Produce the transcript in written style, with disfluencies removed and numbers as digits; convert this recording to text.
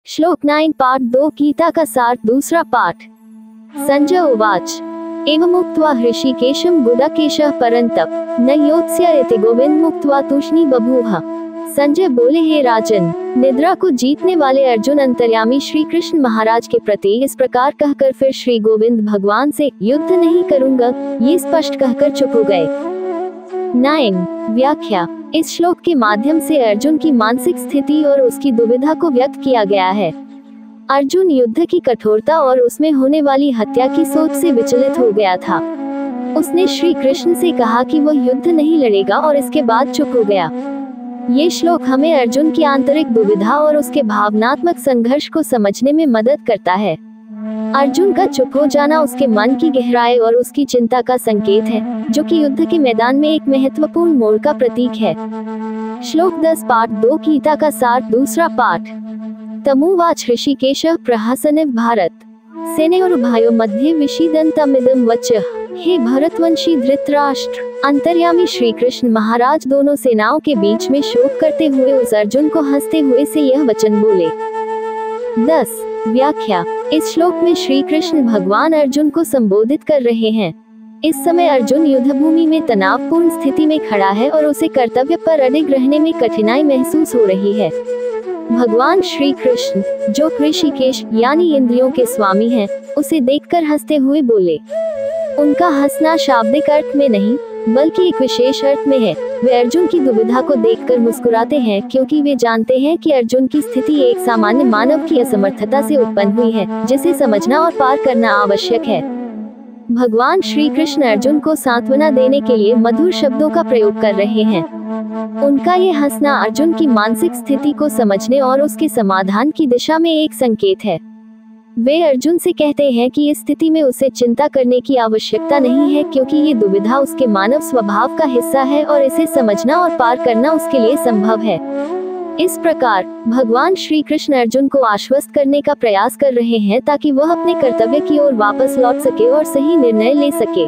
श्लोक 9 पार्ट 2 गीता का सार दूसरा पाठ। संजय उवाच एवमुक्त्वा हृषीकेशं गुडाकेशः परन्तप न योत्स्य इति गोविंद मुक्त्वा तूष्णी बभूव। संजय बोले, हे राजन, निद्रा को जीतने वाले अर्जुन अंतर्यामी श्री कृष्ण महाराज के प्रति इस प्रकार कहकर फिर श्री गोविंद भगवान से युद्ध नहीं करूंगा ये स्पष्ट कहकर चुप हो गए। 9 व्याख्या। इस श्लोक के माध्यम से अर्जुन की मानसिक स्थिति और उसकी दुविधा को व्यक्त किया गया है। अर्जुन युद्ध की कठोरता और उसमें होने वाली हत्या की सोच से विचलित हो गया था। उसने श्री कृष्ण से कहा कि वह युद्ध नहीं लड़ेगा और इसके बाद चुप हो गया। ये श्लोक हमें अर्जुन की आंतरिक दुविधा और उसके भावनात्मक संघर्ष को समझने में मदद करता है। अर्जुन का चुप हो जाना उसके मन की गहराई और उसकी चिंता का संकेत है, जो कि युद्ध के मैदान में एक महत्वपूर्ण मोड़ का प्रतीक है। श्लोक 10 पाठ 2 गीता का सार दूसरा पाठ। तमुवाच ऋषिकेशः प्रहसन्निव भारत सेनयोरुभयोः मध्ये विषीदन्तमिदं वचः। हे भरतवंशी धृतराष्ट्र, अंतर्यामी श्री कृष्ण महाराज दोनों सेनाओं के बीच में शोक करते हुए उस अर्जुन को हंसते हुए से यह वचन बोले। 10 व्याख्या। इस श्लोक में श्री कृष्ण भगवान अर्जुन को संबोधित कर रहे हैं। इस समय अर्जुन युद्धभूमि में तनावपूर्ण स्थिति में खड़ा है और उसे कर्तव्य पर अडिग रहने में कठिनाई महसूस हो रही है। भगवान श्री कृष्ण, जो ऋषिकेश यानी इंद्रियों के स्वामी हैं, उसे देखकर हंसते हुए बोले। उनका हंसना शाब्दिक अर्थ में नहीं बल्कि एक विशेष अर्थ में है। वे अर्जुन की दुविधा को देखकर मुस्कुराते हैं क्योंकि वे जानते हैं कि अर्जुन की स्थिति एक सामान्य मानव की असमर्थता से उत्पन्न हुई है, जिसे समझना और पार करना आवश्यक है। भगवान श्री कृष्ण अर्जुन को सांत्वना देने के लिए मधुर शब्दों का प्रयोग कर रहे हैं। उनका ये हंसना अर्जुन की मानसिक स्थिति को समझने और उसके समाधान की दिशा में एक संकेत है। वे अर्जुन से कहते हैं कि इस स्थिति में उसे चिंता करने की आवश्यकता नहीं है, क्योंकि ये दुविधा उसके मानव स्वभाव का हिस्सा है और इसे समझना और पार करना उसके लिए संभव है। इस प्रकार भगवान श्री कृष्ण अर्जुन को आश्वस्त करने का प्रयास कर रहे हैं ताकि वह अपने कर्तव्य की ओर वापस लौट सके और सही निर्णय ले सके।